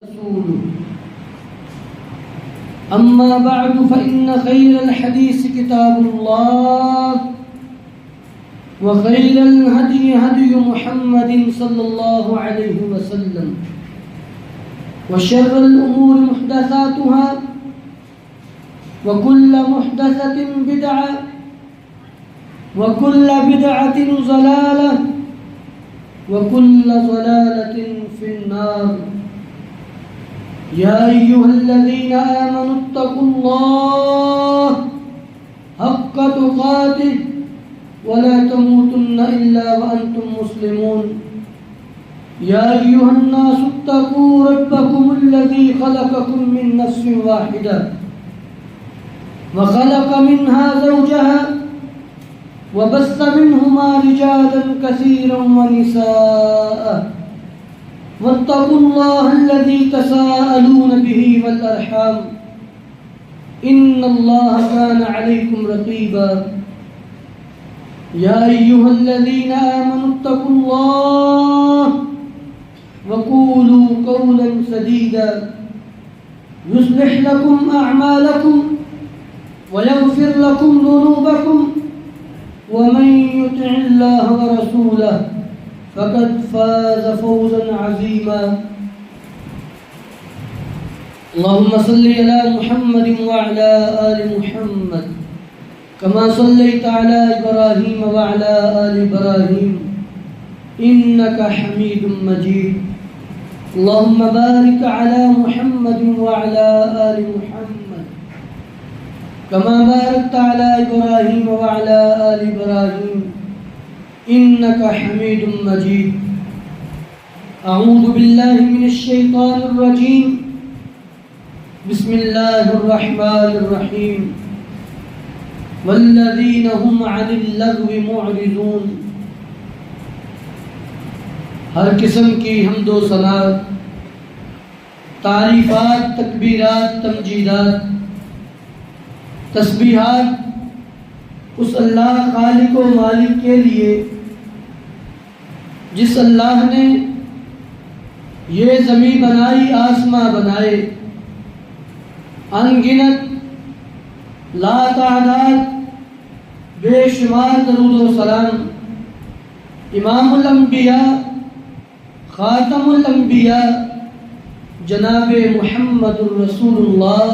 رسول. أما بعد فإن خير الحديث كتاب الله وخير الهدي هدي محمد صلى الله عليه وسلم وشر الأمور محدثاتها وكل محدثة بدعة وكل بدعة ضلالة وكل ضلالة في النار. يا أيها الذين آمنوا اتقوا الله حق تقاته ولا تموتن إلا وأنتم مسلمون. يا أيها الناس اتقوا ربكم الذي خلقكم من نفس واحدة وخلق منها زوجها وبث منهما رجالا كثيرا ونساء واتقوا الله الذي تساءلون به والأرحام إن الله كان عليكم رقيبا. يا أيها الذين آمنوا اتقوا الله وقولوا قولا سديدا يصلح لكم أعمالكم ويغفر لكم ذنوبكم ومن يطع الله ورسوله فقد فاز فوزا عظيما. اللهم صل على محمد وعلى آل محمد كما صليت على إبراهيم وعلى آل إبراهيم إنك حميد مجيد. اللهم بارك على محمد وعلى آل محمد كما باركت على إبراهيم وعلى آل إبراهيم إنك حميد مجيد. أعوذ بالله من الشيطان الرجيم. بسم الله الرحمن الرحيم. والذين هم عن اللغو معرضون. ہر قسم کی حمد و ثنا، تعریفات، تکبیرات، تمجیدات، تسبیحات اس اللہ خالق و مالک کے لیے جس اللہ نے یہ زمین بنائی، آسماں بنائے، ان گنت لا تعداد بے شمار درود و سلام امام الانبیاء خاتم الانبیاء جناب محمد الرسول اللہ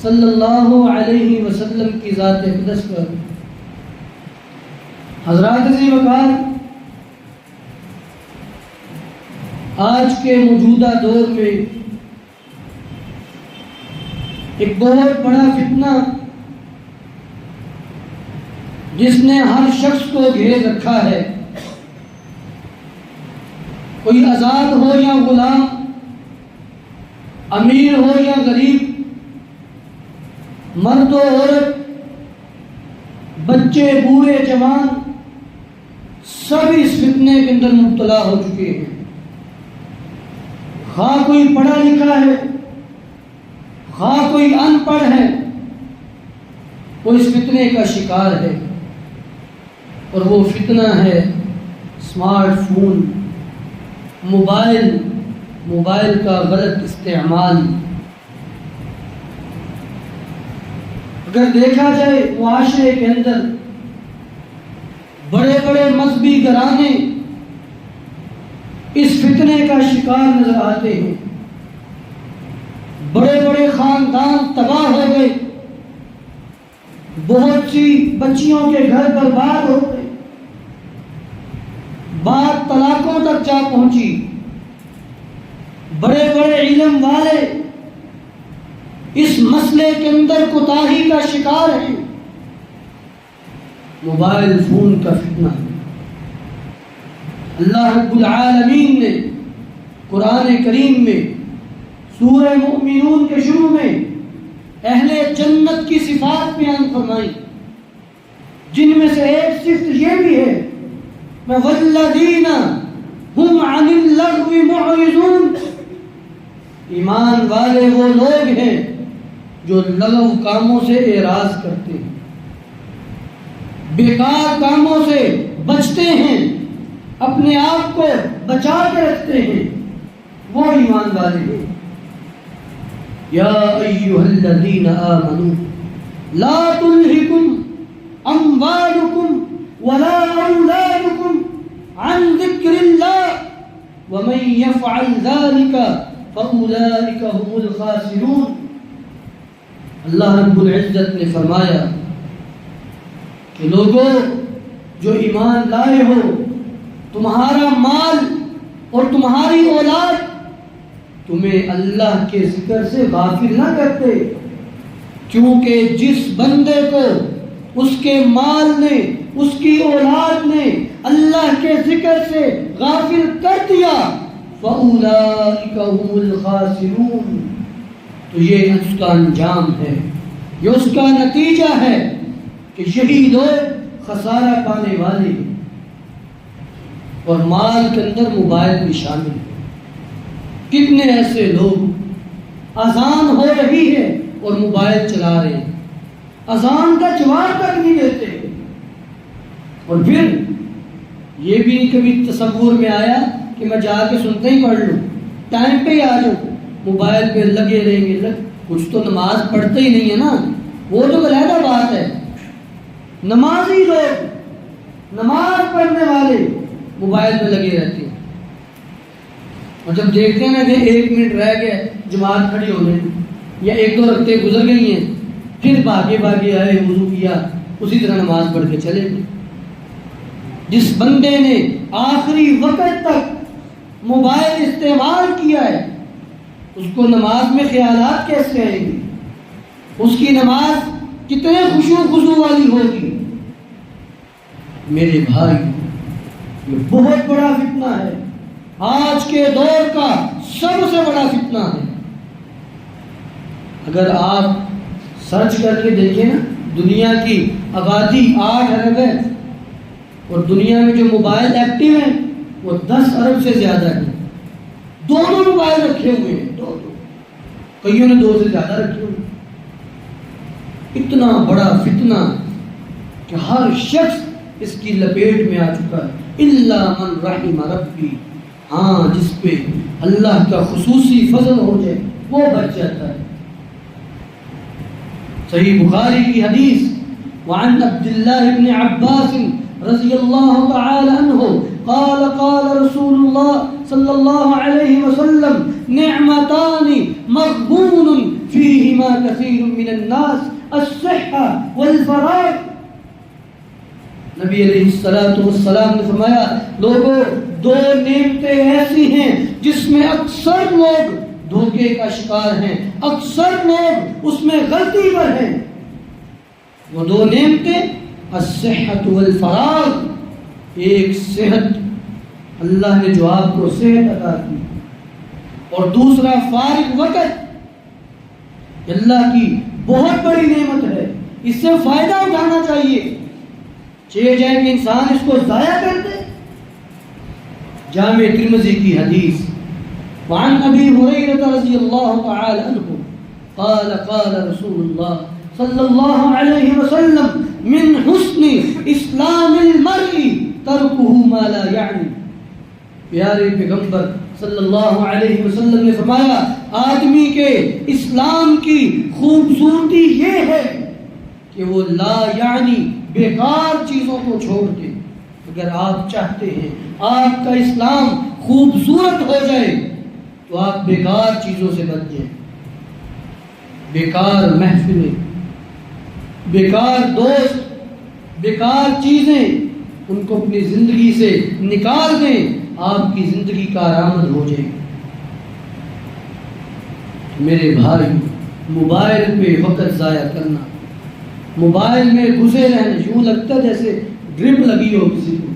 صلی اللہ علیہ وسلم کی ذات اقدس پر. حضرات عزیز وقار، آج کے موجودہ دور میں ایک بہت بڑا فتنہ جس نے ہر شخص کو گھیر رکھا ہے، کوئی آزاد ہو یا غلام، امیر ہو یا غریب، مرد و عورت، بچے، بوڑھے، جوان، سب اس فتنے کے اندر مبتلا ہو چکے ہیں. خواہ کوئی پڑھا لکھا ہے، خواہ کوئی ان پڑھ ہے، وہ اس فتنے کا شکار ہے. اور وہ فتنہ ہے اسمارٹ فون، موبائل کا غلط استعمال. اگر دیکھا جائے معاشرے کے اندر بڑے بڑے مذہبی گھرانے اس فتنے کا شکار نظر آتے ہیں. بڑے بڑے خاندان تباہ ہو گئے، بہت سی بچیوں کے گھر برباد ہو گئے، بات طلاقوں تک جا پہنچی. بڑے بڑے علم والے اس مسئلے کے اندر کوتاہی کا شکار ہیں. موبائل فون کا فتنہ. اللہ رب العالمین نے قرآن کریم میں سورہ مؤمنون کے شروع میں اہل جنت کی صفات بیان فرمائی، جن میں سے ایک صفت یہ بھی ہے وَالَّذِينَ هُمْ عَنِ اللَّغْوِ مُعْرِضُونَ. ایمان والے وہ لوگ ہیں جو لغو کاموں سے اعراض کرتے ہیں، بیکار کاموں سے بچتے ہیں، اپنے آپ کو بچا کے رکھتے ہیں. وہ ایمان والے ہیں۔ یا ایھا الذین آمنوا لا تلہکم اموالکم ولا اولادکم عن ذکر اللہ ومن یفعل ذلک فاولئک هم الخاسرون۔ اللہ رب العزت نے فرمایا کہ لوگوں جو ایمان لائے ہو، تمہارا مال اور تمہاری اولاد تمہیں اللہ کے ذکر سے غافل نہ کرتے، کیونکہ جس بندے کو اس کے مال نے، اس کی اولاد نے اللہ کے ذکر سے غافل کر دیا فَأُولَٰئِكَ هُمُ الْخَاسِرُونَ، تو یہ اس کا انجام ہے، یہ اس کا نتیجہ ہے کہ یہی لوگ خسارہ پانے والے ہیں۔ اور مال کے اندر موبائل بھی شامل ہے۔ کتنے ایسے لوگ اذان ہو رہی ہے اور موبائل چلا رہے ہیں، اذان کا جواب تک نہیں دیتے، اور پھر یہ بھی کبھی تصور میں آیا کہ میں جا کے سنتے ہی پڑھ لوں، ٹائم پہ ہی آ جاؤں، موبائل پہ لگے رہیں گے، کچھ تو نماز پڑھتے ہی نہیں ہے نا، وہ تو علیحدہ بات ہے۔ نمازی لوگ، نماز پڑھنے والے موبائل پہ لگے رہتے ہیں، اور جب دیکھتے ہیں نا کہ 1 منٹ رہ گیا جماعت کھڑی ہونے یا 1-2 رکعتیں گزر گئی ہیں، پھر بھاگے آئے، وضو کیا، اسی طرح نماز پڑھ کے چلے گئے۔ جس بندے نے آخری وقت تک موبائل استعمال کیا ہے، اس کو نماز میں خیالات کیسے آئیں گے؟ اس کی نماز کتنے خشوع خضوع والی ہوگی؟ میرے بھائی، یہ بہت بڑا فتنہ ہے، آج کے دور کا سب سے بڑا فتنہ ہے۔ اگر آپ سرچ کر کے دیکھیں نا، دنیا کی آبادی 8 ارب ہے، اور دنیا میں جو موبائل ایکٹیو ہیں وہ 10 ارب سے زیادہ ہیں۔ دونوں موبائل رکھے ہوئے ہیں، کئیوں نے 2 سے زیادہ رکھے ہوئے۔ اتنا بڑا فتنہ کہ ہر شخص اس کی لپیٹ میں آ چکا ہے، الا من رحم ربی، ہاں جس پہ اللہ کا خصوصی فضل ہو جائے وہ بچ جاتا ہے۔ صحیح بخاری کی حدیث، وعن عبد اللہ بن عباس رضی اللہ تعالی عنہ قال قال رسول اللہ صلی اللہ علیہ وسلم نعمتان مغبون فیہما کثیر من الناس الصحہ والفراغ۔ نبی علیہ السلام نے فرمایا، لوگوں 2 نعمتیں ایسی ہیں جس میں اکثر لوگ دھوکے کا شکار ہیں، اکثر لوگ اس میں غلطی پر ہیں۔ وہ 2 نعمتیں الصحت والفراغ، ایک صحت، اللہ نے جو آپ کو صحت عطا کی، اور دوسرا فارغ وقت، اللہ کی بہت بڑی نعمت ہے، اس سے فائدہ اٹھانا چاہیے، چاہے جائے کہ انسان اس کو ضائع کر دے۔ جامع ترمذی کی حدیث، وعن ابی ہریرہ رضی اللہ تعالی عنہ قال قال رسول اللہ صلی اللہ علیہ وسلم من حسن اسلام المرء ترکہ ما لا یعنی۔ پیارے پیغمبر صلی اللہ علیہ وسلم نے فرمایا، آدمی کے اسلام کی خوبصورتی یہ ہے کہ وہ لا یعنی بیکار چیزوں کو چھوڑ کے، اگر آپ چاہتے ہیں آپ کا اسلام خوبصورت ہو جائے تو آپ بیکار چیزوں سے بچ جائیں، بیکار محفلیں، بیکار دوست، بیکار چیزیں، ان کو اپنی زندگی سے نکال دیں، آپ کی زندگی کارآمد ہو جائے۔ میرے بھائی، موبائل پہ وقت ضائع کرنا، موبائل میں گھسے رہنا، یوں لگتا ہے جیسے ڈرپ لگی ہو کسی کو۔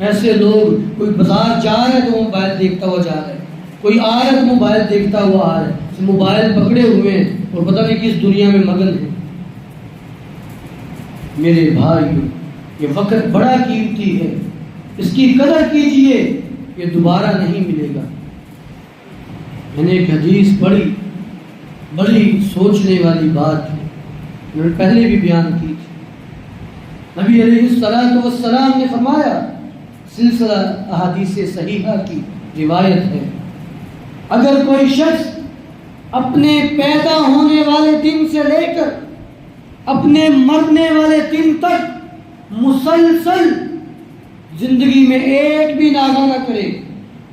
ایسے لوگ، کوئی بازار جا رہا ہے تو موبائل دیکھتا ہوا جا رہا ہے، کوئی آ رہا ہے تو موبائل دیکھتا ہوا آ رہا ہے، موبائل پکڑے ہوئے ہیں اور پتہ نہیں کس دنیا میں مگن ہے۔ میرے بھائی، یہ وقت بڑا قیمتی ہے، اس کی قدر کیجئے، یہ دوبارہ نہیں ملے گا۔ میں نے ایک حدیث پڑھی، بڑی سوچنے والی بات ہے، میں نے پہلے بھی بیان کی تھی۔ نبی علیہ السلام نے فرمایا، سلسلہ احادیث صحیحہ کی روایت ہے، اگر کوئی شخص اپنے پیدا ہونے والے دن سے لے کر اپنے مرنے والے دن تک مسلسل زندگی میں ایک بھی ناغہ نہ کرے،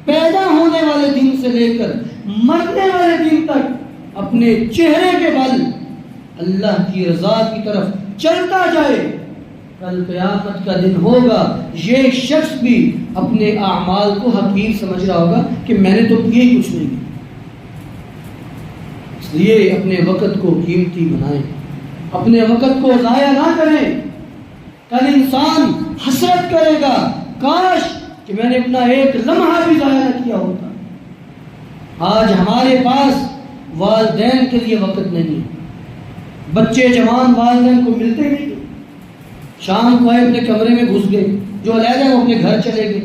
پیدا ہونے والے دن سے لے کر مرنے والے دن تک اپنے چہرے کے بل اللہ کی رضا کی طرف چلتا جائے، کل قیامت کا دن ہوگا یہ شخص بھی اپنے اعمال کو حقیر سمجھ رہا ہوگا کہ میں نے تو کیا ہی کچھ نہیں کیا۔ اس لیے اپنے وقت کو قیمتی بنائیں، اپنے وقت کو ضائع نہ کریں۔ کل انسان حسرت کرے گا، کاش کہ میں نے اپنا ایک لمحہ بھی ضائع نہ کیا ہوتا۔ آج ہمارے پاس والدین کے لیے وقت نہیں، بچے جوان والدین کو ملتے نہیں، شام کو آئے اپنے کمرے میں گھس گئے، جو علیحدہ وہ اپنے گھر چلے گئے۔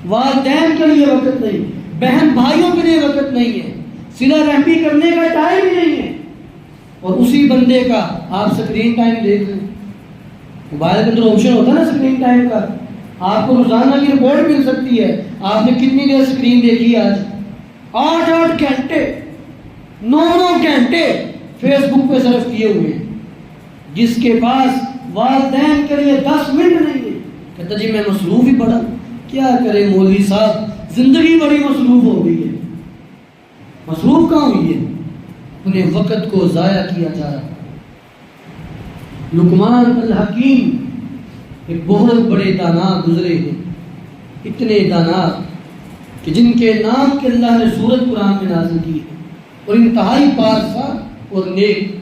والدین کے لیے وقت نہیں، بہن بھائیوں کے لیے وقت نہیں ہے، صلہ رحمی کرنے کا ٹائم ہی نہیں ہے۔ اور اسی بندے کا آپ اسکرین ٹائم دیکھ لیں، موبائل کے اندر آپشن ہوتا ہے نا اسکرین ٹائم کا، آپ کو روزانہ کی رپورٹ مل سکتی ہے آپ نے کتنی دیر اسکرین دیکھی ہے۔ آج 8 گھنٹے 9 گھنٹے فیس بک پہ صرف کیے ہوئے ہیں۔ جس کے پاس والدین کے لیے 10 منٹ نہیں ہے، کہتا جی میں مصروف ہی پڑا، کیا کرے مولوی صاحب زندگی بڑی مصروف ہو گئی ہے۔ مصروف کہاں ہوئی ہے؟ انہیں وقت کو ضائع کیا جا رہا۔ لقمان الحکیم ایک بہت بڑے دانا گزرے ہیں، اتنے دانا کہ جن کے نام کے اللہ نے سورت قرآن میں نازل کی ہے، اور انتہائی پارسا اور نیک،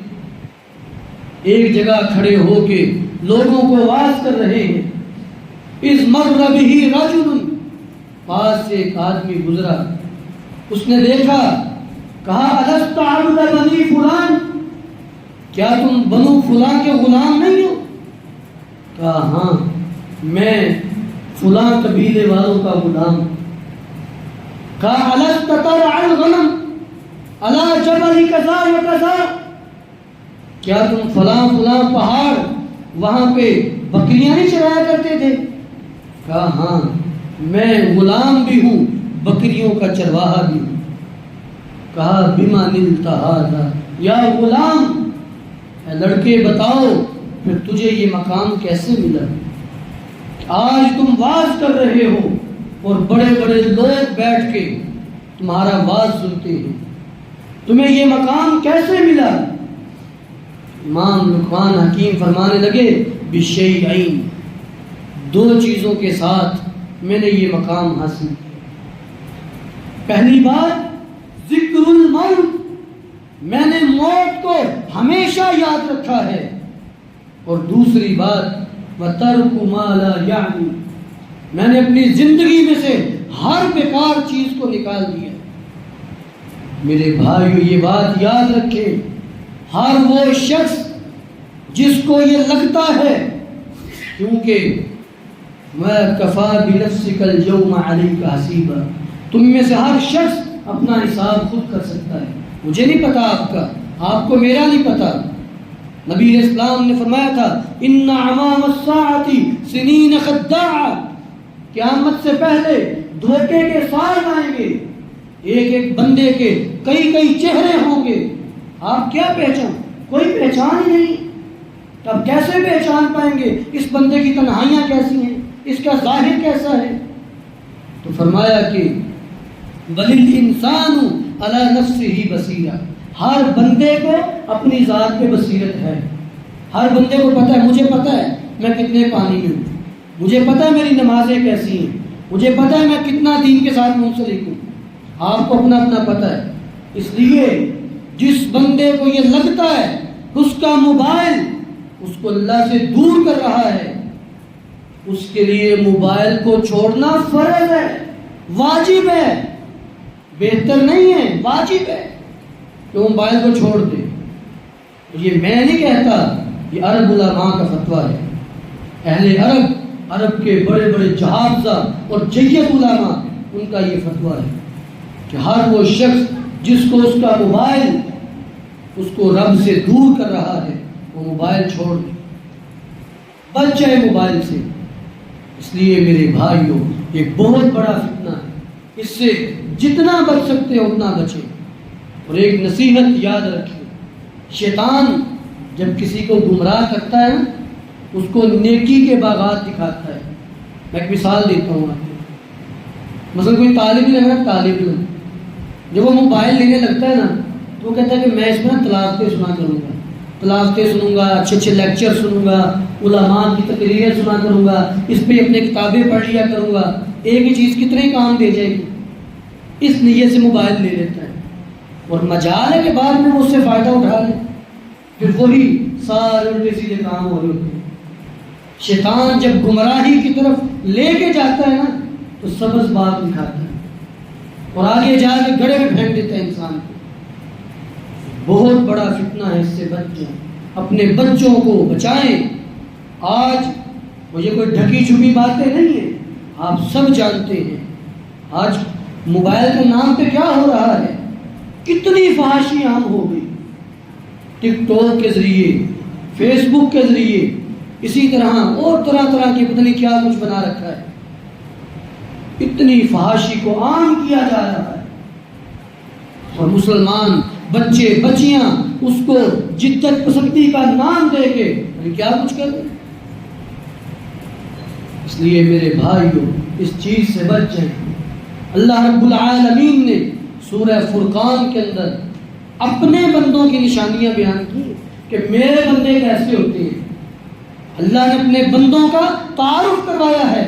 ایک جگہ کھڑے ہو کے لوگوں کو واعظ کر رہے ہیں۔ اذ مر بہ رجل، پاس سے ایک آدمی گزرا، اس نے دیکھا، کہا الست عبد بنی فلان، کیا تم بنو فلاں کے غلام نہیں ہو؟ کہا ہاں میں فلاں قبیلے والوں کا غلام۔ کہا الست ترعى الغنم علی جبل کذا و کذا، کیا تم فلاں فلاں پہاڑ وہاں پہ بکریاں نہیں چرایا کرتے تھے؟ کہا ہاں میں غلام بھی ہوں، بکریوں کا چرواہا بھی ہوں۔ کہا بما نلت ھذا، یا غلام اے لڑکے بتاؤ پھر تجھے یہ مقام کیسے ملا؟ آج تم واعظ کر رہے ہو اور بڑے بڑے لوگ بیٹھ کے تمہارا واعظ سنتے ہیں، تمہیں یہ مقام کیسے ملا؟ امام لقمان حکیم فرمانے لگے بشیئین، 2 چیزوں کے ساتھ میں نے یہ مقام حاصل کیا۔ پہلی بات ذکر الموت، میں نے موت کو ہمیشہ یاد رکھا ہے، اور دوسری بات وترک ما لا یعنی، میں نے اپنی زندگی میں سے ہر بیکار چیز کو نکال دیا۔ میرے بھائیو یہ بات یاد رکھیں، ہر وہ شخص جس کو یہ لگتا ہے، کیونکہ میں کفا بنفسک اليوم علیک حسیبا، تم میں سے ہر شخص اپنا حساب خود کر سکتا ہے۔ مجھے نہیں پتا آپ کا، آپ کو میرا نہیں پتا۔ نبی علیہ السلام نے فرمایا تھا ان امام الساعۃ سنین خداعۃ، قیامت سے پہلے دھوکے کے سال آئیں گے، ایک ایک بندے کے کئی کئی چہرے ہوں گے۔ آپ کیا پہچان؟ کوئی پہچان ہی نہیں، تب کیسے پہچان پائیں گے اس بندے کی تنہائیاں کیسی ہیں، اس کا ظاہر کیسا ہے؟ تو فرمایا کہ بل الانسان علی نفسہ بصیرہ، ہر بندے کو اپنی ذات پہ بصیرت ہے، ہر بندے کو پتہ ہے، مجھے پتہ ہے میں کتنے پانی میں ہوں، مجھے پتہ ہے میری نمازیں کیسی ہیں، مجھے پتہ ہے میں کتنا دین کے ساتھ منسلک ہوں۔ آپ کو اپنا اپنا پتہ ہے۔ اس لیے جس بندے کو یہ لگتا ہے اس کا موبائل اس کو اللہ سے دور کر رہا ہے، اس کے لیے موبائل کو چھوڑنا فرض ہے، واجب ہے، بہتر نہیں ہے، واجب ہے کہ موبائل کو چھوڑ دے۔ یہ میں نہیں کہتا، یہ عرب علماء کا فتویٰ ہے، اہل عرب کے بڑے بڑے جہابزہ اور جید علماء، ان کا یہ فتویٰ ہے کہ ہر وہ شخص جس کو اس کا موبائل اس کو رب سے دور کر رہا ہے، وہ موبائل چھوڑ دے، بچ جائے موبائل سے۔ اس لیے میرے بھائیوں، یہ بہت بڑا فتنہ ہے، اس سے جتنا بچ سکتے ہیں اتنا بچیں. اور ایک نصیحت یاد رکھیں، شیطان جب کسی کو گمراہ کرتا ہے نا، اس کو نیکی کے باغات دکھاتا ہے. میں ایک مثال دیتا ہوں آپ کو. مثلا کوئی طالب علم ہے، طالب علم جب وہ موبائل لینے لگتا ہے نا تو وہ کہتا ہے کہ میں اس میں تلاوتیں سنا کروں گا، تلاوتیں سنوں گا، اچھے اچھے لیکچر سنوں گا، علماء کی تقریریں سنا کروں گا، اس پہ اپنے کتابیں پڑھ لیا کروں گا. ایک ہی چیز کتنے کام دے جائے گی، اس نیت سے موبائل لے لیتا ہے. اور مجال ہے کہ بعد میں وہ اس سے فائدہ اٹھا لے، پھر وہی سارے الٹے سیدھے کام ہو رہے ہوتے ہیں. شیطان جب گمراہی کی طرف لے کے جاتا ہے نا تو سبز باغ دکھاتا ہے اور آگے جا کے گڑھے میں پھینک دیتا ہے انسان کو. بہت بڑا فتنہ ہے، اس سے بچ جائیں، اپنے بچوں کو بچائیں. آج مجھے کوئی ڈھکی چھپی باتیں نہیں ہیں، آپ سب جانتے ہیں آج موبائل کے نام پہ کیا ہو رہا ہے. کتنی فحاشی عام ہو گئی، ٹک ٹاک کے ذریعے، فیس بک کے ذریعے، اسی طرح اور طرح طرح کے پتہ نہیں کیا کچھ بنا رکھا ہے. اتنی فحاشی کو عام کیا جا رہا ہے اور مسلمان بچے بچیاں اس کو جدت پسندی کا نام دے کے کیا کچھ کر رہے ہیں. اس لیے میرے بھائیوں اس چیز سے بچ جائیں. اللہ رب العالمین نے سورہ فرقان کے اندر اپنے بندوں کی نشانیاں بیان کی کہ میرے بندے کیسے ہوتے ہیں. اللہ نے اپنے بندوں کا تعارف کروایا ہے.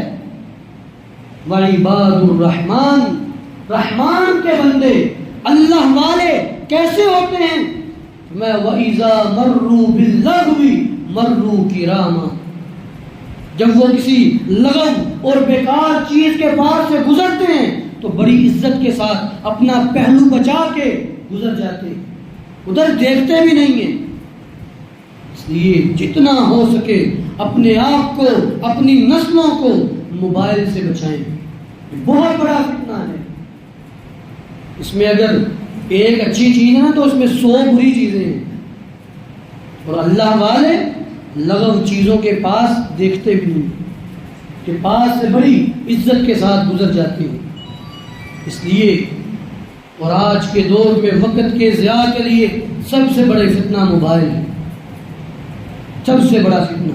وعباد الرحمن، رحمان کے بندے اللہ والے کیسے ہوتے ہیں. میں وَإِذَا مَرُّوا بِاللَّغْوِ مَرُّوا كِرَامًا، جب وہ کسی لغو اور بیکار چیز کے پاس سے گزرتے ہیں تو بڑی عزت کے ساتھ اپنا پہلو بچا کے گزر جاتے ہیں، ادھر دیکھتے بھی نہیں ہیں. اس لیے جتنا ہو سکے اپنے آپ کو، اپنی نسلوں کو موبائل سے بچائیں. بہت بڑا فتنہ ہے. اس میں اگر ایک اچھی چیز ہے نا تو اس میں 100 بری چیزیں ہیں. اور اللہ والے لغو چیزوں کے پاس دیکھتے بھی نہیں، کہ پاس سے بڑی عزت کے ساتھ گزر جاتے ہیں. اس لیے اور آج کے دور میں وقت کے ضیاع کے لیے سب سے بڑے فتنہ موبائل ہے، سب سے بڑا فتنہ.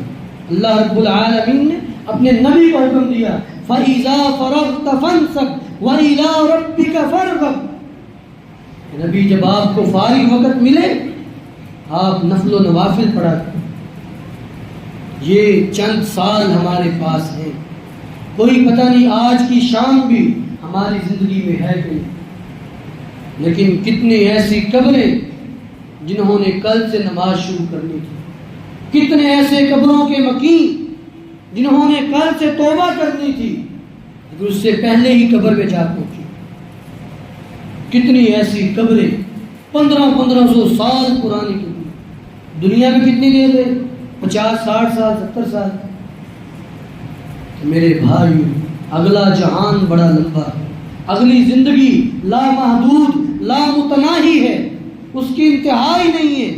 اللہ رب العالمین نے اپنے نبی کو حکم دیا فَإِذَا فَرَغْتَ فَانْصَبْ وَإِلَىٰ رَبِّكَ فَارْغَب. نبی جب آپ کو فارغ وقت ملے آپ نفل و نوافل پڑھا کریں. یہ چند سال ہمارے پاس ہیں، کوئی پتہ نہیں آج کی شام بھی ہماری زندگی میں ہے کہ نہیں. لیکن کتنی ایسی قبریں جنہوں نے کل سے نماز شروع کرنی تھی، کتنے ایسے قبروں کے مکین جنہوں نے کل سے توبہ کرنی تھی لیکن اس سے پہلے ہی قبر میں جا پہنچی. کتنی ایسی قبریں 1500 سال پرانی قبریں، دنیا میں کتنی دیر ہے؟ 50 60 سال 70 سال. میرے بھائیو اگلا جہان بڑا لمبا ہے، اگلی زندگی لامحدود لامتناہی ہے، اس کی انتہا ہی نہیں ہے.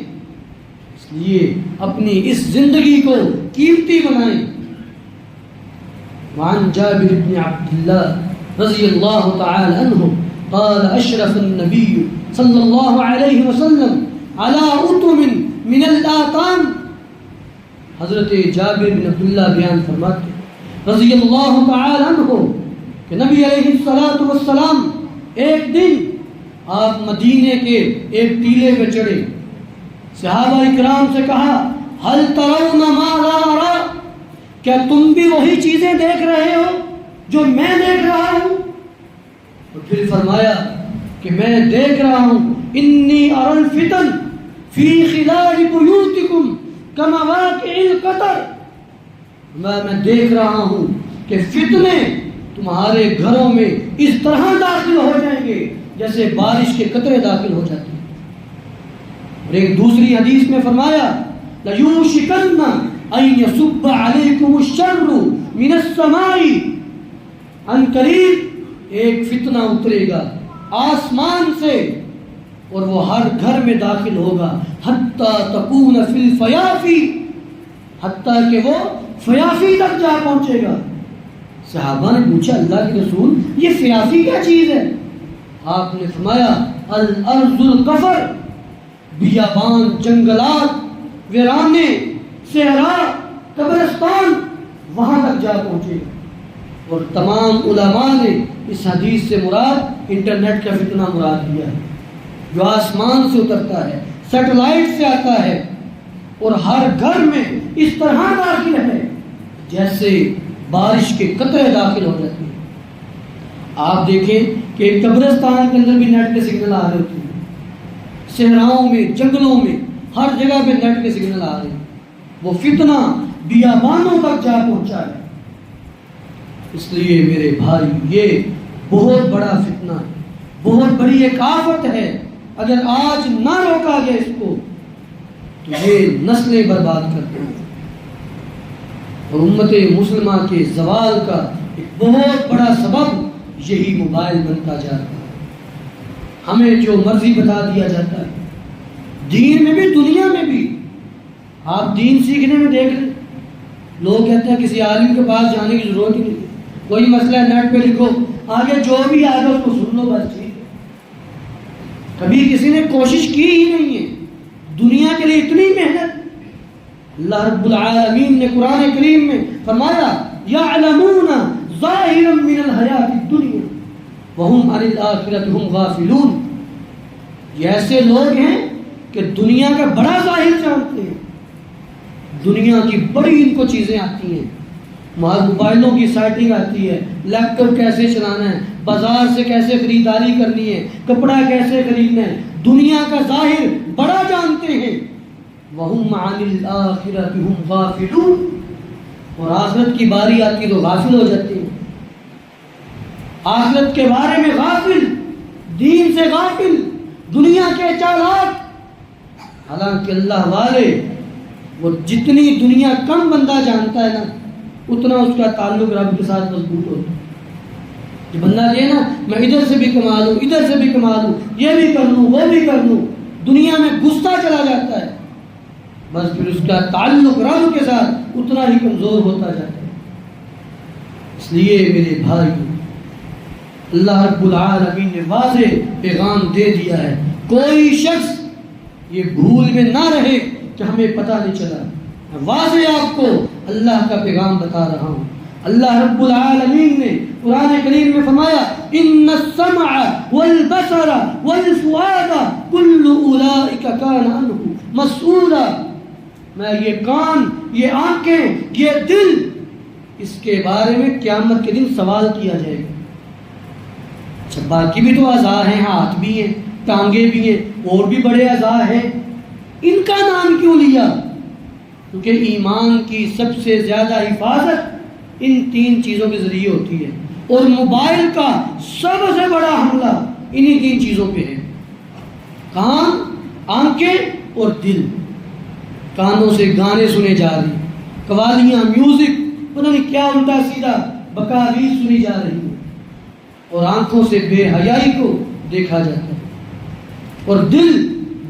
اس لیے اپنی اس زندگی کو قیمتی بنائیں. وعن جابر بن عبد الله رضی اللہ تعالی عنہ قال اشرف النبی صلی اللہ علیہ وسلم على اطم من الآتام. حضرت جابر بن عبداللہ بیان فرماتے رضی اللہ تعالی عنہ کہ نبی علیہ السلام ایک دن آپ مدینے کے ایک ٹیلے پہ چڑھے. صحابہ اکرام سے کہا هل ترون ما لا ارى، کیا تم بھی وہی چیزیں دیکھ رہے ہو جو میں دیکھ رہا ہوں؟ اور پھر فرمایا کہ میں دیکھ رہا ہوں انی ارى الفتن فی خلال بیوتکم کمواقع القطر. میں دیکھ رہا ہوں کہ فتنے تمہارے گھروں میں اس طرح داخل ہو جائیں گے جیسے بارش کے قطرے داخل ہو جاتے ہیں. اور ایک دوسری حدیث میں فرمایا لَيُوشِكَنَّ أَن يَصُبَّ عَلَيْكُمُ الشَّرُّ مِنَ السَّمَاءِ. ان قریب ایک فتنہ اترے گا آسمان سے اور وہ ہر گھر میں داخل ہوگا حتیٰ تکون فی الفیافی، حتیٰ کہ وہ فیافی تک جا پہنچے گا. صحابہ نے پوچھا اللہ کے رسول یہ فیافی کیا چیز ہے؟ آپ نے فرمایا الارض القفر، بیابان، جنگلات، ویرانے، صحرا، قبرستان، وہاں تک جا پہنچے. اور تمام علماء نے اس حدیث سے مراد انٹرنیٹ کا فتنہ مراد لیا ہے، جو آسمان سے اترتا ہے، سیٹلائٹ سے آتا ہے اور ہر گھر میں اس طرح داخل ہے جیسے بارش کے قطرے داخل ہو جاتے ہیں. آپ دیکھیں کہ قبرستان کے اندر بھی نیٹ کے سگنل آ رہے ہوتے ہیں، صحراؤں میں، جنگلوں میں، ہر جگہ پہ نیٹ کے سگنل آ رہے ہیں. وہ فتنہ بیابانوں تک جا پہنچا ہے. اس لیے میرے بھائی یہ بہت بڑا فتنہ ہے، بہت بڑی ایک آفت ہے. اگر آج نہ روکا گیا اس کو تو یہ نسلیں برباد کر دیں گے. اور امت مسلمہ کے زوال کا ایک بہت بڑا سبب یہی موبائل بنتا جا رہا ہے. ہمیں جو مرضی بتا دیا جاتا ہے، دین میں بھی دنیا میں بھی. آپ دین سیکھنے میں دیکھ لیں، لوگ کہتے ہیں کسی عالم کے پاس جانے کی ضرورت ہی نہیں، کوئی مسئلہ نیٹ پہ لکھو، آگے جو بھی آ جائے اس کو سن لو بس. ٹھیک ہے، کبھی کسی نے کوشش کی ہی نہیں ہے دنیا کے لیے اتنی محنت. اللہ رب العالمین نے قرآن کریم میں فرمایا یعلمون ظاہرا من الحیات الدنیا وہم عن الآخرۃ ہم غافلون. یہ ایسے لوگ ہیں کہ دنیا کا بڑا ظاہر جانتے ہیں، دنیا کی بڑی ان کو چیزیں آتی ہیں، موبائلوں کی سیٹنگ آتی ہے، لیپ ٹاپ کیسے چلانا ہے، بازار سے کیسے خریداری کرنی ہے، کپڑا کیسے خریدنا ہے، دنیا کا ظاہر بڑا جانتے ہیں. وَهُمْ عَنِ الْآخِرَةِ هُمْ غَافِلُونَ. اور آخرت کی باری آتی تو غافل ہو جاتے ہیں، آخرت کے بارے میں غافل، دین سے غافل، دنیا کے چالاک. حالانکہ اللہ والے وہ جتنی دنیا کم بندہ جانتا ہے نا اتنا اس کا تعلق رب کے ساتھ مضبوط ہوتا ہے. یہ بندہ یہ نا میں ادھر سے بھی کما لوں، ادھر سے بھی کما لوں، یہ بھی کر لوں، وہ بھی کر لوں، دنیا میں گھستا چلا جاتا ہے، بس پھر اس کا تعلق رب کے ساتھ اتنا ہی کمزور ہوتا جاتا ہے. اس لیے میرے بھائی اللہ رب العالمین نے واضح پیغام دے دیا ہے. کوئی شخص یہ بھول میں نہ رہے کہ ہمیں پتہ نہیں چلا. واضح آپ کو اللہ کا پیغام بتا رہا ہوں. اللہ رب العالمین نے قرآن کریم میں فرمایا ان السمع والبصر والفؤاد كل اولئک کان عنہ مسئولا. میں یہ کان، یہ آنکھیں، یہ دل، اس کے بارے میں قیامت کے دن سوال کیا جائے گا. اچھا باقی بھی تو اعضاء ہیں، ہاتھ بھی ہیں، ٹانگیں بھی ہیں، اور بھی بڑے اعضاء ہیں، ان کا نام کیوں لیا؟ کیونکہ ایمان کی سب سے زیادہ حفاظت ان تین چیزوں کے ذریعے ہوتی ہے، اور موبائل کا سب سے بڑا حملہ انہی تین چیزوں پہ ہے. کان، آنکھیں اور دل. کانوں سے گانے سنے جا رہے ہیں، قوالیاں، میوزک، پتہ نہیں کیا الٹا سیدھا بکاویز سنی جا رہی ہے، اور آنکھوں سے بے حیائی کو دیکھا جاتا ہے، اور دل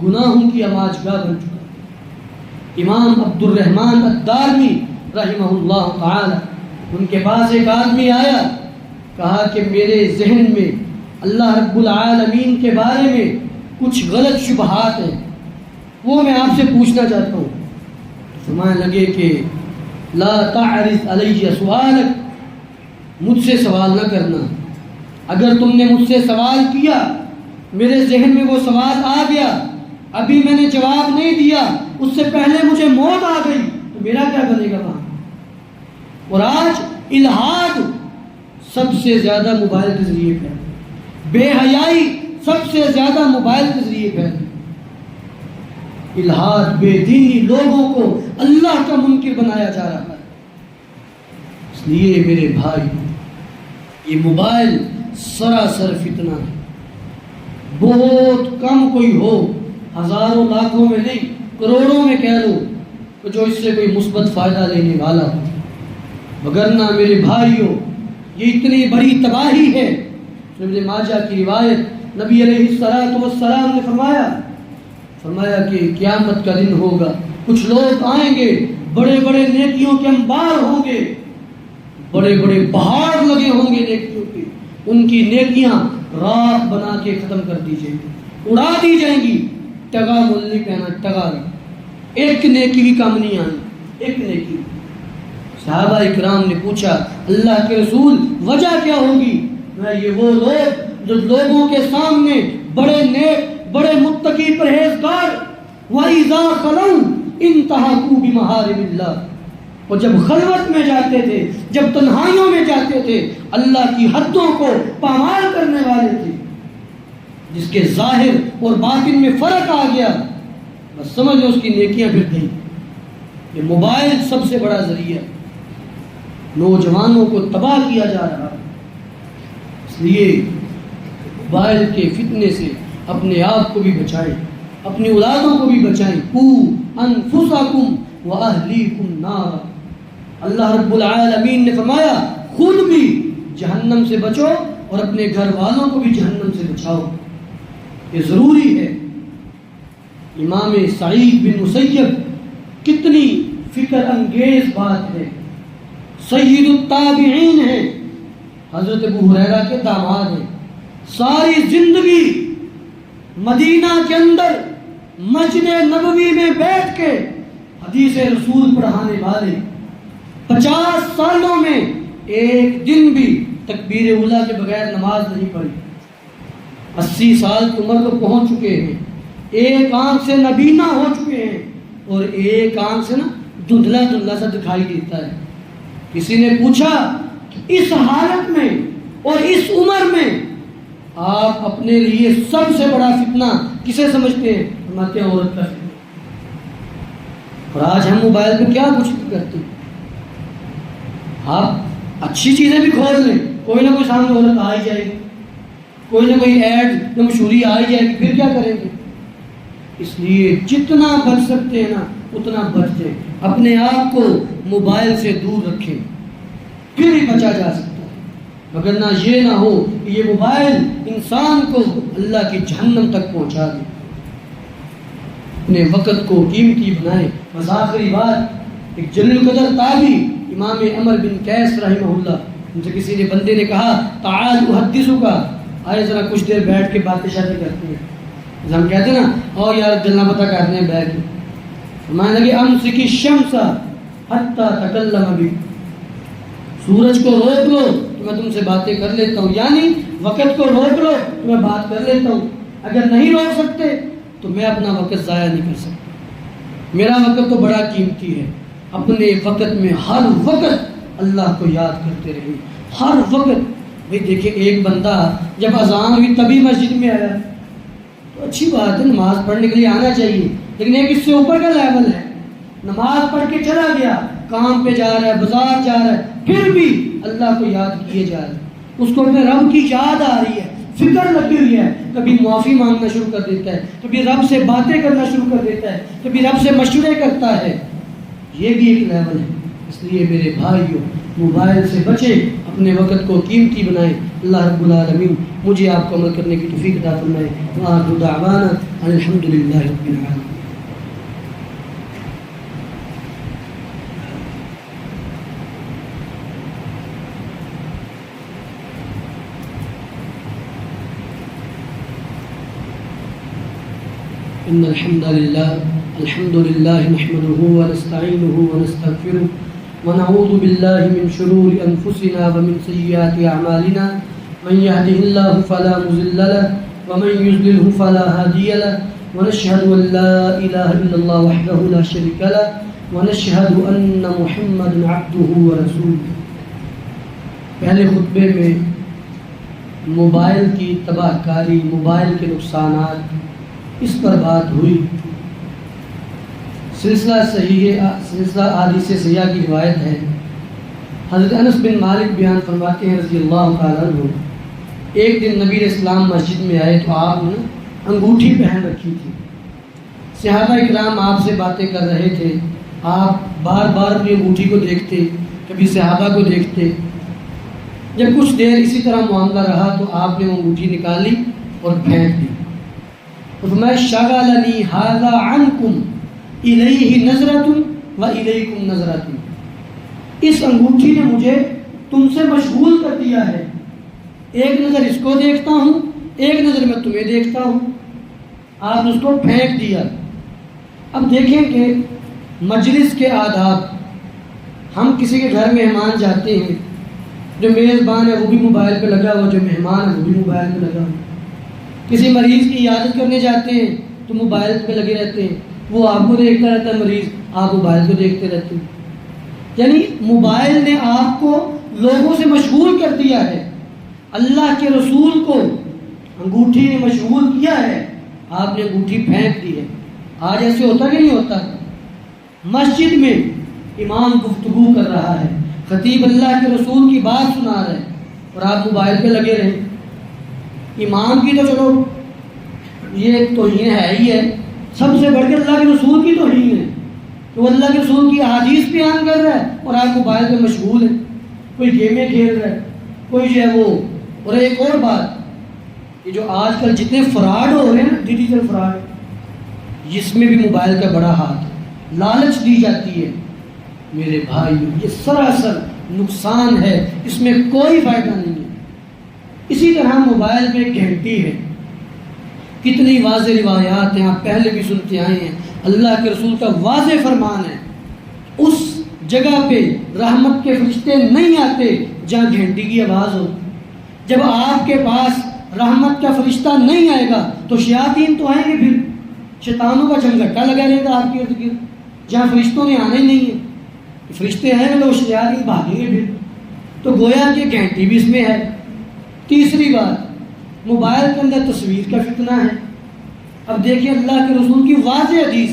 گناہوں کی آماج گاہ بن چکا ہے. امام عبد الرحمن الدارمی رحمہ اللہ تعالی، ان کے پاس ایک آدمی آیا، کہا کہ میرے ذہن میں اللہ رب العالمین کے بارے میں کچھ غلط شبہات ہیں، وہ میں آپ سے پوچھنا چاہتا ہوں. فرمانے لگے کہ لا تعرض علی سؤالک، مجھ سے سوال نہ کرنا. اگر تم نے مجھ سے سوال کیا، میرے ذہن میں وہ سوال آ گیا، ابھی میں نے جواب نہیں دیا، اس سے پہلے مجھے موت آ گئی، تو میرا کیا بنے گا وہاں؟ اور آج الہاد سب سے زیادہ موبائل کے ذریعے پھیل، بے حیائی سب سے زیادہ موبائل کے ذریعے پھیل. الہاد، بے دینی لوگوں کو اللہ کا منکر بنایا جا رہا ہے. اس لیے میرے بھائی یہ موبائل سراسر فتنہ ہے. بہت کم کوئی ہو، ہزاروں لاکھوں میں نہیں، کروڑوں میں کہہ لو کہ جو اس سے کوئی مثبت فائدہ لینے والا ہو. وگرنہ میرے بھائیوں یہ اتنی بڑی تباہی ہے. ابن ماجہ کی روایت، نبی علیہ السلام نے فرمایا کہ قیامت کا دن ہوگا، کچھ لوگ آئیں گے، بڑے بڑے نیکیوں کے انبار ہوں گے، بڑے بڑے پہاڑ لگے ہوں گے نیکیوں کے، ان کی نیکیاں راکھ بنا کے ختم کر دی جائیں گی، اڑا دی جائیں گی۔ ٹگا مول نہیں کہنا، ٹگا ایک نیکی بھی کام نہیں آئی، ایک نیکی۔ صحابہ اکرام نے پوچھا اللہ کے رسول وجہ کیا ہوگی؟ میں یہ وہ لوگ جو لوگوں کے سامنے بڑے نیک، بڑے متقی، پرہیزگار، وَإِذَا خَلَوْا انْتَهَكُوا بِمَحَارِمِ اللَّهِ، اور جب خلوت میں جاتے تھے، جب تنہائیوں میں جاتے تھے، اللہ کی حدوں کو پامال کرنے والے تھے۔ جس کے ظاہر اور باطن میں فرق آ گیا، بس سمجھ لو اس کی نیکیاں پھر گئیں۔ یہ موبائل سب سے بڑا ذریعہ نوجوانوں کو تباہ کیا جا رہا ہے۔ اس لیے موبائل کے فتنے سے اپنے آپ کو بھی بچائیں، اپنی اولادوں کو بھی بچائیں۔ قُوا أَنفُسَكُمْ وَأَهْلِيكُمْ نَارًا، اللہ رب العالمین نے فرمایا خود بھی جہنم سے بچو اور اپنے گھر والوں کو بھی جہنم سے بچاؤ، یہ ضروری ہے۔ امام سعید بن مسیب کتنی فکر انگیز بات ہے، سید التابعین ہیں، حضرت ابو ہریرہ کے داماد ہیں، ساری زندگی مدینہ کے اندر مسجد نبوی میں بیٹھ کے حدیث رسول پڑھانے والے، 50 سالوں میں ایک دن بھی تکبیر اولیٰ کے بغیر نماز نہیں پڑھی، 80 سال کی عمر کو پہنچ چکے ہیں، ایک آنکھ سے نبینا ہو چکے ہیں اور ایک آنکھ سے نا دھندلا دھندلا سا دکھائی دیتا ہے۔ کسی نے پوچھا کہ اس حالت میں اور اس عمر میں آپ اپنے لیے سب سے بڑا فتنہ کسے سمجھتے ہیں؟ فرماتے ہیں عورت کا فتنہ۔ اور آج ہم موبائل پہ کیا کچھ کرتے ہیں، آپ اچھی چیزیں بھی کھول لیں، کوئی نہ کوئی سامنے عورت آ ہی جائے گی، کوئی نہ کوئی ایڈ یا مشہوری آ ہی جائے گی، پھر کیا کریں گے؟ اس لیے جتنا بچ سکتے ہیں نا اتنا بچ جائیں، اپنے آپ کو موبائل سے دور رکھیں، پھر ہی بچا جا سکتا ہے، مگر نہ یہ نہ ہو کہ یہ موبائل انسان کو اللہ کی جہنم تک پہنچا دے۔ اپنے وقت کو قیمتی بنائیں۔ بس آخری بات، ایک جلیل القدر تابعی امام عمر بن قیس رحمہ اللہ، ان سے کسی نے بندے نے کہا تعال احدثک، آئے ذرا کچھ دیر بیٹھ کے باتیں شاتیں کرتے ہیں، ہم کہتے ہیں نا اور یار جلنا پتہ کرتے ہیں بیٹھ کے، فرمانے لگے امسک الشمس حتی تکلم بک، سورج کو روک لو تو میں تم سے باتیں کر لیتا ہوں، یعنی وقت کو روک لو تو میں بات کر لیتا ہوں، اگر نہیں روک سکتے تو میں اپنا وقت ضائع نہیں کر سکتا، میرا وقت تو بڑا قیمتی ہے۔ اپنے وقت میں ہر وقت اللہ کو یاد کرتے رہے، ہر وقت۔ بھئی دیکھیں ایک بندہ جب اذان ہوئی تبھی مسجد میں آیا تو اچھی بات ہے، نماز پڑھنے کے لیے آنا چاہیے، لیکن ایک اس سے اوپر کا لیول ہے، نماز پڑھ کے چلا گیا، کام پہ جا رہا ہے، بازار جا رہا ہے، پھر بھی اللہ کو یاد کیے جا رہا ہے، اس کو اپنے رب کی یاد آ رہی ہے، فکر لگی ہوئی ہے، کبھی معافی مانگنا شروع کر دیتا ہے، کبھی رب سے باتیں کرنا شروع کر دیتا ہے، کبھی رب سے مشورے کرتا ہے، یہ بھی ایک لیول ہے۔ اس لیے میرے بھائیوں موبائل سے بچیں، اپنے وقت کو قیمتی بنائیں۔ اللہ رب العالمین مجھے آپ کو عمل کرنے کی توفیق عطا فرمائے۔ وآخر دعوانا ان الحمد للہ رب العالمین۔ ان الحمد للہ نحمده ونستعینه ونستغفره ونعوذ بالله من شرور انفسنا ومن سیئات اعمالنا من يهده الله فلا مضل له ومن يضلل فلا هادي له ونشهد ان لا اله الا الله وحده لا شريك له ونشهد ان محمدا عبده ورسوله۔ پہلے خطبے میں موبائل کی تباہ کاری، موبائل کے نقصانات، اس پر بات ہوئی۔ سلسلہ حدیث صحیحہ کی روایت ہے، حضرت انس بن مالک بیان فرماتے ہیں رضی اللہ تعالیٰ عنہ، ایک دن نبی علیہ السلام مسجد میں آئے تو آپ نے انگوٹھی پہن رکھی تھی، صحابہ اکرام آپ سے باتیں کر رہے تھے، آپ بار بار اپنی انگوٹھی کو دیکھتے، کبھی صحابہ کو دیکھتے۔ جب کچھ دیر اسی طرح معاملہ رہا تو آپ نے وہ انگوٹھی نکالی اور پھینک دی، فرمایا شغلنی ھذا عنکم الیہ نظرۃ و الیکم نظرۃ، اس انگوٹھی نے مجھے تم سے مشغول کر دیا ہے. ایک نظر اس کو دیکھتا ہوں، ایک نظر میں تمہیں دیکھتا ہوں. آپ نے اس کو پھینک دیا. اب دیکھیں کہ مجلس کے آداب. ہم کسی کے گھر مہمان جاتے ہیں، جو میزبان ہے وہ بھی موبائل پہ لگا ہوا، جو مہمان ہے وہ بھی موبائل پہ لگا ہوا. کسی مریض کی عیادت کرنے جاتے ہیں تو موبائل پہ لگے رہتے ہیں. وہ آپ کو دیکھتا رہتا ہے مریض، آپ موبائل کو دیکھتے رہتے ہیں. یعنی موبائل نے آپ کو لوگوں سے مشغول کر دیا ہے. اللہ کے رسول کو انگوٹھی نے مشغول کیا ہے، آپ نے انگوٹھی پھینک دی ہے. آج ایسے ہوتا کہ نہیں ہوتا؟ مسجد میں امام گفتگو کر رہا ہے، خطیب اللہ کے رسول کی بات سنا رہے ہیں اور آپ موبائل پہ لگے رہیں. امام کی تو چلو یہ توہین ہے ہی ہے، سب سے بڑھ کے اللہ کے رسول کی توہین ہے. تو اللہ کے رسول کی احادیث بیان کر رہا ہے اور آپ موبائل پہ مشغول ہیں. کوئی گیمیں کھیل رہا ہے، کوئی جو ہے وہ. اور ایک اور بات، یہ جو آج کل جتنے فراڈ ہو رہے ہیں نا، ڈیجیٹل فراڈ، اس میں بھی موبائل کا بڑا ہاتھ ہے. لالچ دی جاتی ہے. میرے بھائی یہ سراسر نقصان ہے، اس میں کوئی فائدہ نہیں ہے. اسی طرح موبائل میں ایک گھنٹی ہے. کتنی واضح روایات ہیں، آپ پہلے بھی سنتے آئے ہیں. اللہ کے رسول کا واضح فرمان ہے، اس جگہ پہ رحمت کے فرشتے نہیں آتے جہاں گھنٹی کی آواز ہو. جب آپ کے پاس رحمت کا فرشتہ نہیں آئے گا تو شیاطین تو آئیں گے. پھر شیطانوں کا جھنگٹا لگا رہے گا آپ کے ارد گرد جہاں فرشتوں نے آنا ہی نہیں ہے. فرشتے ہیں تو شیاطین بھاگیں گے پھر. تو گویا کہ گھنٹی بھی اس میں ہے. تیسری بات، موبائل کے اندر تصویر کا فتنہ ہے. اب دیکھیں اللہ کے رسول کی واضح حدیث،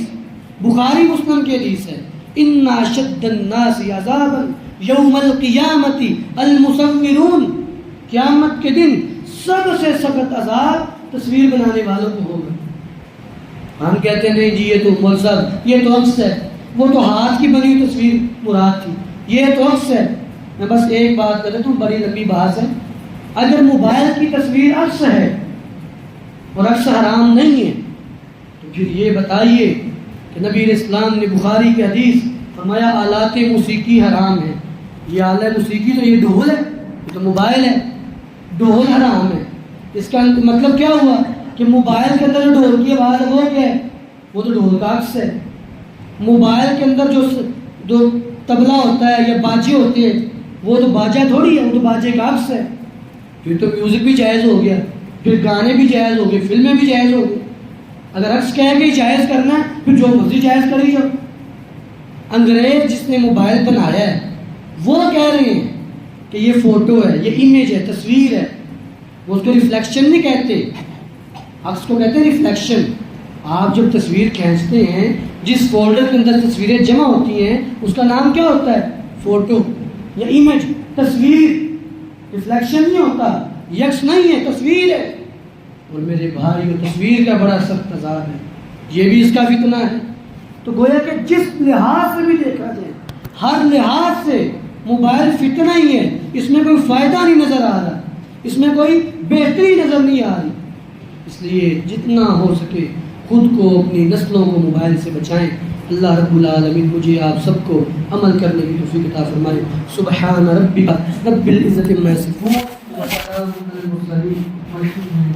بخاری مسلم کی حدیث ہے، اِنَّا شَدَّ النَّاسِ عَذَابًا یوم القیامت المصورون. قیامت کے دن سب سے سخت عذاب تصویر بنانے والوں کو ہوگا. ہم کہتے ہیں نہیں جی یہ تو مول صاحب یہ تو عکس ہے، وہ تو ہاتھ کی بنی ہوئی تصویر مراد تھی، یہ تو عکس ہے. میں بس ایک بات کر دیتا ہوں، بڑی لمبی بحث ہے. اگر موبائل کی تصویر عکس ہے اور عکس حرام نہیں ہے تو پھر یہ بتائیے کہ نبی علیہ السلام نے بخاری کی حدیث فرمایا آلات موسیقی حرام ہے. یہ آلہ موسیقی تو یہ ڈھول ہے، یہ تو موبائل ہے. ڈھول حرام ہے. اس کا مطلب کیا ہوا کہ موبائل کے اندر جو ڈھول کی آواز ہے وہ کیا ہے؟ وہ تو ڈھول کا عکس ہے. موبائل کے اندر جو تبلا ہوتا ہے یا باجے ہوتے ہیں وہ تو باجا تھوڑی ہے، وہ تو باجے کا عکس ہے. پھر تو میوزک بھی جائز ہو گیا، پھر گانے بھی جائز ہو گئے، فلمیں بھی جائز ہو گئی. اگر عکس کہہ کے جائز کرنا ہے پھر جو مرضی جائز کری جاؤ. انگریز جس نے موبائل بنایا ہے وہ کہہ رہے ہیں کہ یہ فوٹو ہے، یہ امیج ہے، تصویر ہے. وہ اس کو ریفلیکشن نہیں کہتے، عکس کو کہتے ہیں ریفلیکشن. آپ جب تصویر کھینچتے ہیں، جس فولڈر کے اندر تصویریں جمع ہوتی ہیں اس کا نام کیا ہوتا ہے؟ فوٹو یا امیج. تصویر ریفلیکشن نہیں ہوتا، یکس نہیں ہے، تصویر ہے. اور میرے بھائی تصویر کا بڑا سخت عذاب ہے. یہ بھی اس کا فتنہ ہے. تو گویا کہ جس لحاظ سے بھی دیکھا جائے، ہر لحاظ سے موبائل فتنہ ہی ہے. اس میں کوئی فائدہ نہیں نظر آ رہا، اس میں کوئی بہتری نظر نہیں آ رہی. اس لیے جتنا ہو سکے خود کو، اپنی نسلوں کو موبائل سے بچائیں. اللہ رب العالمین مجھے آپ سب کو عمل کرنے کی توفیق عطا فرمائے. سبحان ربک رب العزت عما یصفون وسلام علی المرسلین.